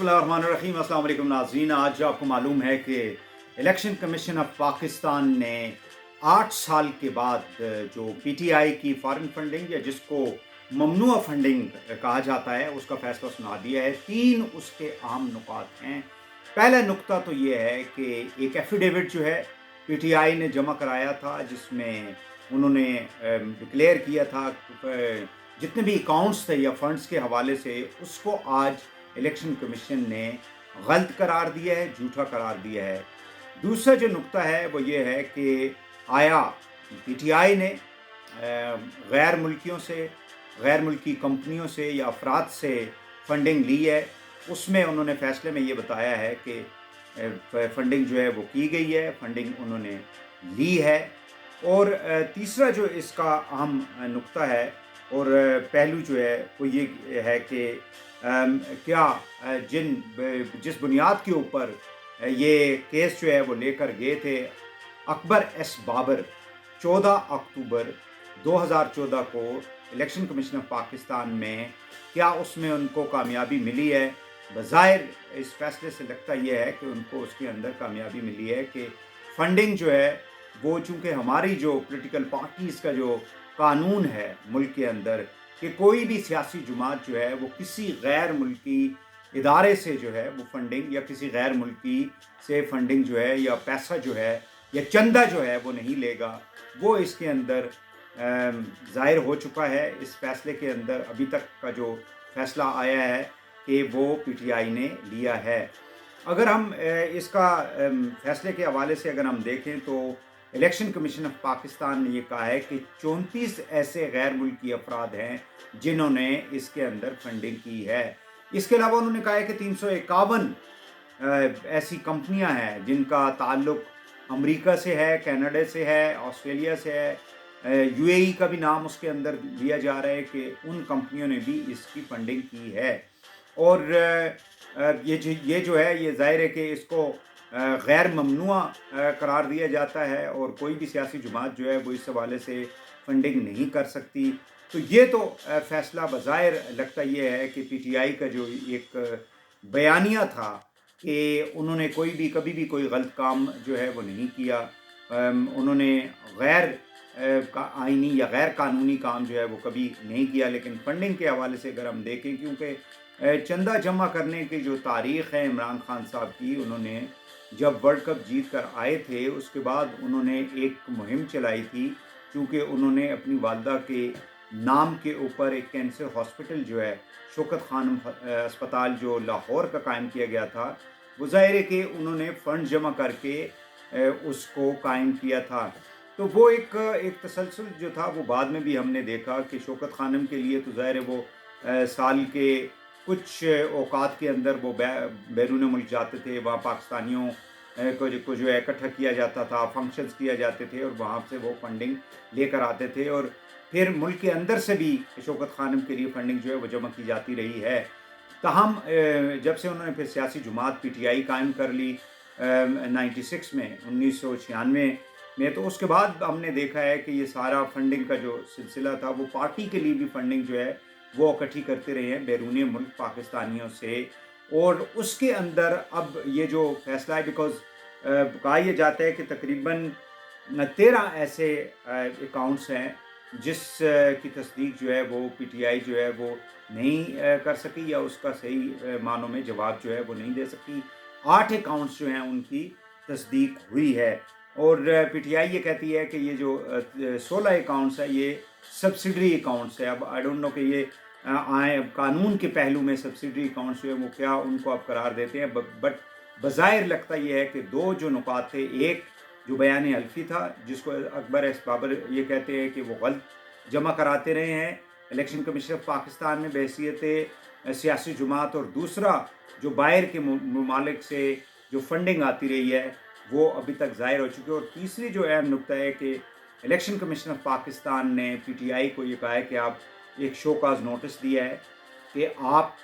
बिस्मिल्लाहिर्रहमानिर्रहीम। अस्सलाम वालेकुम नाज़रीन। आज आपको मालूम है कि इलेक्शन कमीशन ऑफ पाकिस्तान ने 8 साल के बाद जो पीटीआई की फॉरेन फंडिंग या जिसको ममनुआ फंडिंग कहा जाता है उसका फैसला सुना दिया है। 3 उसके अहम नुकात हैं। पहला नुक्ता तो ये है कि एक एफिडेविट जो है पीटीआई ने जमा कराया था, जिसमें उन्होंने डिक्लेयर किया था जितने भी अकाउंट्स थे या फंड्स के हवाले से, उसको आज इलेक्शन कमीशन ने गलत करार दिया है, झूठा करार दिया है। दूसरा जो नुक्ता है वो ये है कि आया पीटीआई ने गैर मुल्कियों से, गैर मुल्की कंपनियों से या अफराद से फंडिंग ली है। उसमें उन्होंने फैसले में ये बताया है कि फंडिंग जो है वो की गई है, फंडिंग उन्होंने ली है। और तीसरा जो इसका अहम नुक्ता है और पहलू जो है वो ये है कि क्या जिस बुनियाद के ऊपर ये केस जो है वो लेकर गए थे, अकबर एस बाबर 14 अक्टूबर 2014 को इलेक्शन कमीशन ऑफ पाकिस्तान में, क्या उसमें उनको कामयाबी मिली है? बज़ाहिर इस फैसले से लगता यह है कि उनको उसके अंदर कामयाबी मिली है कि फंडिंग जो है वो, चूँकि हमारी जो पॉलिटिकल पार्टीज़ का जो कानून है मुल्क के अंदर कि कोई भी सियासी जमात जो है वो किसी गैर मुल्की इदारे से जो है वो फंडिंग या किसी गैर मुल्की से फंडिंग जो है या पैसा जो है या चंदा जो है वो नहीं लेगा। वो इसके अंदर ज़ाहिर हो चुका है। इस फैसले के अंदर अभी तक का जो फैसला आया है कि वो पीटीआई ने लिया है। अगर हम इसका फैसले के हवाले से अगर हम देखें तो इलेक्शन कमीशन ऑफ पाकिस्तान ने ये कहा है कि 34 ऐसे गैर मुल्की अफराद हैं जिन्होंने इसके अंदर फंडिंग की है। इसके अलावा उन्होंने कहा है कि 351 ऐसी कंपनियां हैं जिनका ताल्लुक अमेरिका से है, कनाडा से है, ऑस्ट्रेलिया से है, यूएई का भी नाम उसके अंदर लिया जा रहा है कि उन कंपनियों ने भी इसकी फंडिंग की है। और ये जो है ये ज़ाहिर है कि इसको गैर ममनुआ करार दिया जाता है और कोई भी सियासी जमात जो है वो इस हवाले से फंडिंग नहीं कर सकती। तो ये तो फैसला बज़ाहिर लगता ये है कि पीटीआई का जो एक बयानिया था कि उन्होंने कभी भी कोई गलत काम जो है वो नहीं किया, उन्होंने गैर आइनी या गैर कानूनी काम जो है वो कभी नहीं किया। लेकिन फंडिंग के हवाले से अगर हम देखें, क्योंकि चंदा जमा करने की जो तारीख़ है इमरान खान साहब की, उन्होंने जब वर्ल्ड कप जीत कर आए थे उसके बाद उन्होंने एक मुहिम चलाई थी, क्योंकि उन्होंने अपनी वालदा के नाम के ऊपर एक कैंसर हॉस्पिटल जो है शौकत खानम अस्पताल जो लाहौर का कायम किया गया था, वो ज़ाहिर है कि उन्होंने फ़ंड जमा करके उसको कायम किया था। तो वो एक तसलसल जो था वो बाद में भी हमने देखा कि शौकत खानम के लिए तो ज़ाहिर है वो साल के कुछ औकात के अंदर वो बैरून मुल्क जाते थे, वहाँ पाकिस्तानियों को जो है इकट्ठा किया जाता था, फंक्शंस किए जाते थे और वहाँ से वो फंडिंग लेकर आते थे। और फिर मुल्क के अंदर से भी शौकत खानम के लिए फ़ंडिंग जो है वो जमा की जाती रही है। ताहम जब से उन्होंने फिर सियासी जमात पीटीआई कायम कर ली 96 में, 1996 में, तो उसके बाद हमने देखा है कि ये सारा फंडिंग का जो सिलसिला था वो पार्टी के लिए भी फंडिंग जो है वो इकट्ठी करते रहे हैं बैरून मुल्क पाकिस्तानियों से। और उसके अंदर अब ये जो फैसला है, बिकॉज़ कहा यह जाता है कि तकरीबन 13 ऐसे अकाउंट्स हैं जिस की तस्दीक जो है वो पीटीआई जो है वो नहीं कर सकी या उसका सही मानों में जवाब जो है वो नहीं दे सकी। 8 अकाउंट्स जो हैं उनकी तस्दीक हुई है और पीटीआई ये कहती है कि ये जो 16 अकाउंट्स है ये सब्सिडरी अकाउंट्स है। अब आई डोंट नो कि ये आए कानून के पहलू में सब्सिडरी अकाउंट्स जो है वो क्या उनको आप करार देते हैं, बट बज़ाहिर लगता ये है कि दो जो नुकात थे, एक जो बयान हल्फी था जिसको अकबर एस बाबर ये कहते हैं कि वो गलत जमा कराते रहे हैं इलेक्शन कमीशन ऑफ पाकिस्तान में बहैसियत सियासी जमात, और दूसरा जो बाहर के ममालिक से जो फंडिंग आती रही है वो अभी तक ज़ाहिर हो चुकी है। और तीसरी जो अहम नुकता है कि इलेक्शन कमीशन ऑफ पाकिस्तान ने पीटीआई को ये कहा है कि आप एक शोकाज नोटिस दिया है कि आप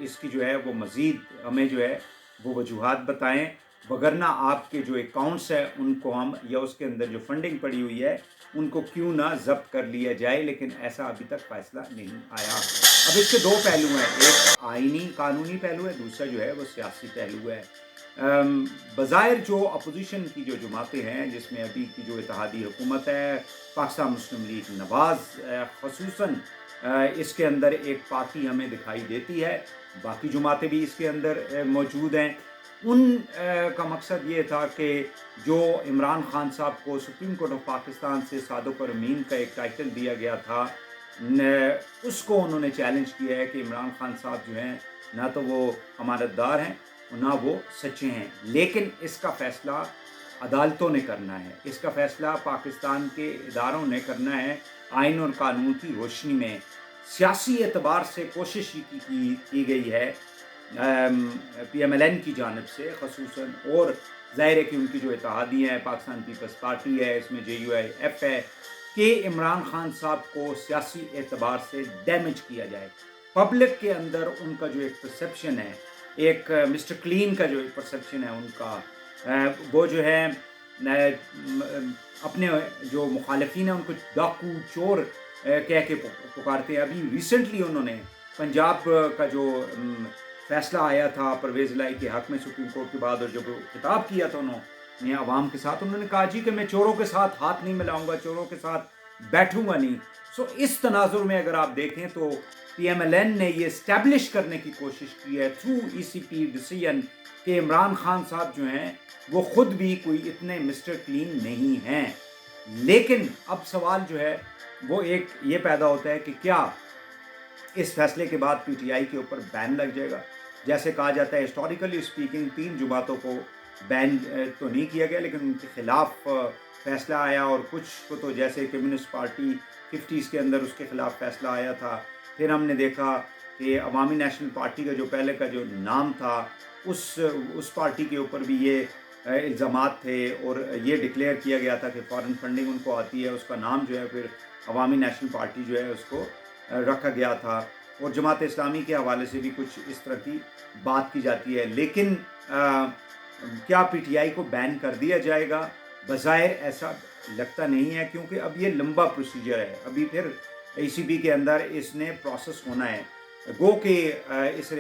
इसकी जो है वो मज़ीद हमें जो है वो वजूहात बताएं वगरना आपके जो अकाउंट्स हैं उनको हम या उसके अंदर जो फंडिंग पड़ी हुई है उनको क्यों ना ज़ब्त कर लिया जाए, लेकिन ऐसा अभी तक फ़ैसला नहीं आया। अब इसके दो पहलू हैं, एक आइनी कानूनी पहलू है, दूसरा जो है वो सियासी पहलू है। बज़ाहिर जो अपोजिशन की जो जमातें हैं, जिसमें अभी की जो इत्तेहादी हुकूमत है, पाकिस्तान मुस्लिम लीग नवाज़ ख़ुसूसन इसके अंदर एक पार्टी हमें दिखाई देती है, बाकी जमातें भी इसके अंदर मौजूद हैं। का मकसद ये था कि जो इमरान खान साहब को सुप्रीम कोर्ट ऑफ पाकिस्तान से सादुक और अमीन का एक टाइटल दिया गया था, उसको उन्होंने चैलेंज किया है कि इमरान खान साहब जो हैं ना तो वो अमानतदार हैं और ना वो सच्चे हैं, लेकिन इसका फ़ैसला अदालतों ने करना है, इसका फ़ैसला पाकिस्तान के इदारों ने करना है आइन और कानून की रोशनी में। सियासी एतबार से कोशिश की गई है PMLN की जानिब से ख़ुसूसन, और ज़ाहिर है कि उनकी जो इत्तेहादी है पाकिस्तान पीपल्स पार्टी है, इसमें JUIF है, कि इमरान खान साहब को सियासी एतबार से डैमेज किया जाए। पब्लिक के अंदर उनका जो एक परसेप्शन है, एक मिस्टर क्लीन का जो एक परसेप्शन है उनका, वो जो है अपने जो मुखालिफिन हैं उनको डाकू चोर कह के पुकारते हैं। अभी रिसेंटली उन्होंने पंजाब का जो फ़ैसला आया था परवेज़ इलाही के हक़ में सुप्रीम कोर्ट के बाद, और जब खिताब किया था उन्होंने आवाम के साथ, उन्होंने कहा जी कि मैं चोरों के साथ हाथ नहीं मिलाऊंगा, चोरों के साथ बैठूंगा नहीं। सो इस तनाजुर में अगर आप देखें तो PMLN ने ये इस्टेब्लिश करने की कोशिश की है थ्रू ECP डिसीजन कि इमरान खान साहब जो हैं वो ख़ुद भी कोई इतने मिस्टर क्लीन नहीं हैं। लेकिन अब सवाल जो है वो एक ये पैदा होता है कि क्या इस फैसले के बाद PTI के ऊपर बैन लग जाएगा। जैसे कहा जाता है हिस्टोरिकली स्पीकिंग 3 जुमातों को बैन तो नहीं किया गया, लेकिन उनके ख़िलाफ़ फ़ैसला आया, और कुछ को तो जैसे कम्युनिस्ट पार्टी 50s के अंदर उसके ख़िलाफ़ फ़ैसला आया था। फिर हमने देखा कि अवामी नेशनल पार्टी का जो पहले का जो नाम था उस पार्टी के ऊपर भी ये इल्ज़ामात थे, और ये डिक्लेयर किया गया था कि फ़ॉरेन फंडिंग उनको आती है। उसका नाम जो है फिर अवामी नेशनल पार्टी जो है उसको रखा गया था, और जमात इस्लामी के हवाले से भी कुछ इस तरह की बात की जाती है। लेकिन क्या PTI को बैन कर दिया जाएगा? बज़ाहिर ऐसा लगता नहीं है, क्योंकि अब ये लंबा प्रोसीजर है। अभी फिर ECB के अंदर इसने प्रोसेस होना है। गो कि इस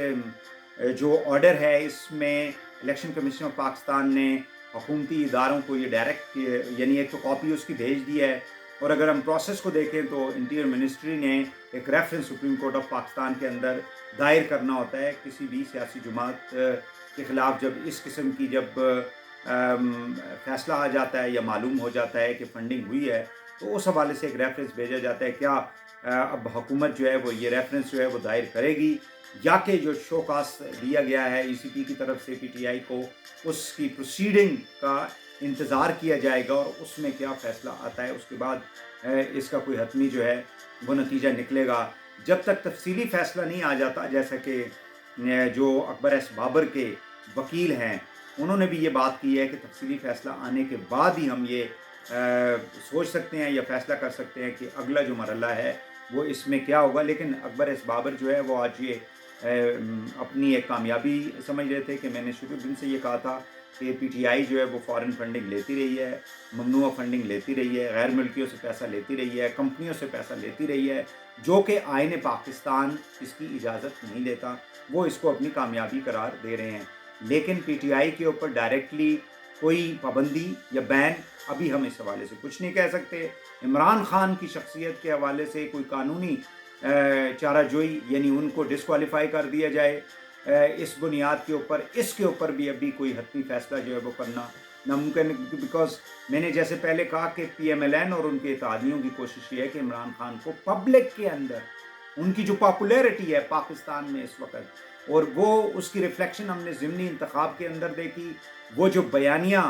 जो ऑर्डर है इसमें इलेक्शन कमीशन ऑफ पाकिस्तान ने हुकूमती इदारों को ये डायरेक्ट यानी एक तो कॉपी उसकी भेज दी है, और अगर हम प्रोसेस को देखें तो इंटीरियर मिनिस्ट्री ने एक reference supreme court of Pakistan के अंदर दायर करना होता है किसी भी सियासी जमात के ख़िलाफ़। जब इस किस्म की जब फ़ैसला आ जाता है या मालूम हो जाता है कि फ़ंडिंग हुई है, तो उस हवाले से एक रेफरेंस भेजा जाता है। क्या अब हुकूमत जो है वो ये रेफरेंस जो है वो दायर करेगी, या कि जो शोकास दिया गया है ECP की तरफ से PTI को, उसकी प्रोसीडिंग का इंतज़ार किया जाएगा, और उसमें क्या फ़ैसला आता है उसके बाद इसका कोई हतमी जो है वो नतीजा निकलेगा। जब तक तफसीली फ़ैसला नहीं आ जाता, जैसा कि जो अकबर एस बाबर के वकील हैं उन्होंने भी ये बात की है कि तफसीली फ़ैसला आने के बाद ही हम ये सोच सकते हैं या फ़ैसला कर सकते हैं कि अगला जो मरहला है वो इसमें क्या होगा। लेकिन अकबर एस बाबर जो है वो आज ये अपनी एक कामयाबी समझ रहे थे कि मैंने शुरू दिन से ये कहा था कि PTI जो है वो फ़ॉरेन फंडिंग लेती रही है, ममनुआ फंडिंग लेती रही है, गैर मुल्कियों से पैसा लेती रही है, कंपनियों से पैसा लेती रही है, जो कि आईन पाकिस्तान इसकी इजाज़त नहीं देता। वो इसको अपनी कामयाबी करार दे रहे हैं। लेकिन PTI के ऊपर डायरेक्टली कोई पाबंदी या बैन अभी हम इस हवाले से कुछ नहीं कह सकते। इमरान खान की शख्सियत के हवाले से कोई कानूनी चाराजोई यानी उनको डिस्क्वालीफाई कर दिया जाए इस बुनियाद के ऊपर, इसके ऊपर भी अभी कोई हतमी फ़ैसला जो है वो करना नामुमकिन है। बिकॉज मैंने जैसे पहले कहा कि PMLN और उनके इत्तेहादियों की कोशिश ये है कि इमरान खान को पब्लिक के अंदर उनकी जो पॉपुलैरिटी है पाकिस्तान में इस वक्त, और वो उसकी रिफ्लेक्शन हमने ज़िमनी इंतखाब के अंदर देखी। वो जो बयानिया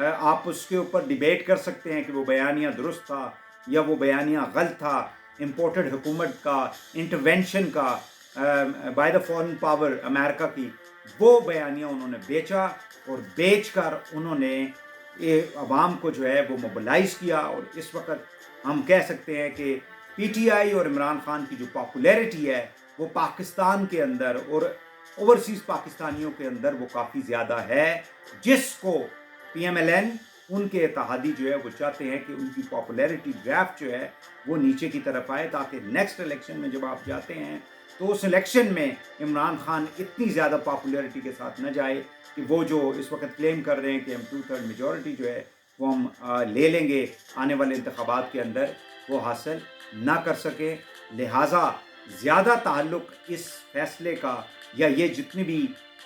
आप उसके ऊपर डिबेट कर सकते हैं कि वो बयानिया दुरुस्त था या वो बयानिया गलत था, इम्पोर्टेड हुकूमत का इंटरवेंशन का by the foreign power America की, वो बयानिया उन्होंने बेचा, और बेच कर उन्होंने अवाम को जो है वो मोबिलाइज़ किया। और इस वक्त हम कह सकते हैं कि PTI और इमरान खान की जो पॉपुलैरिटी है वो पाकिस्तान के अंदर और ओवरसीज़ पाकिस्तानियों के अंदर वो काफ़ी ज़्यादा है, जिसको PMLN उनके इत्तेहादी जो है वो चाहते हैं कि उनकी पॉपुलैरिटी ग्राफ जो है वो नीचे की तरफ आए, ताकि नेक्स्ट इलेक्शन में जब आप जाते हैं तो उस इलेक्शन में इमरान खान इतनी ज़्यादा पॉपुलैरिटी के साथ न जाए कि वो जो इस वक्त क्लेम कर रहे हैं कि हम 2/3 मेजॉरिटी जो है वो हम ले लेंगे आने वाले इंतखाबात के अंदर, वो हासिल ना कर सके। लिहाजा ज़्यादा ताल्लुक इस फैसले का या ये जितनी भी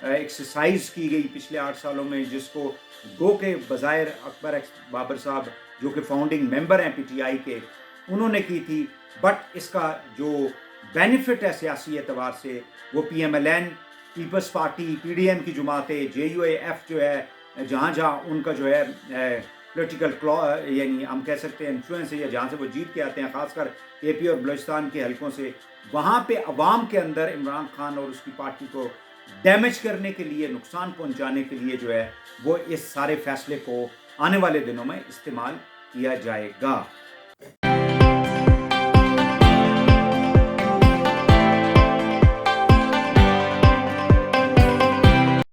एक्सरसाइज की गई पिछले 8 सालों में, जिसको गो के बज़ाहिर अकबर बाबर साहब जो कि फाउंडिंग मेंबर हैं PTI के, उन्होंने की थी, बट इसका जो बेनिफिट है सियासी एतबार से वो PMLN, पीपल्स पार्टी, PDM की जमातें, JUAF जो है जहाँ जहाँ उनका जो है पोलिटिकल यानी हम कह सकते हैं इन्फ्लुएंस है, या जहाँ से वो जीत के आते हैं, ख़ासकर KP और बलूचिस्तान के हलकों से, वहाँ पे अवाम के अंदर इमरान खान और उसकी पार्टी को डैमेज करने के लिए, नुकसान पहुँचाने के लिए जो है वो इस सारे फैसले को आने वाले दिनों में इस्तेमाल किया जाएगा।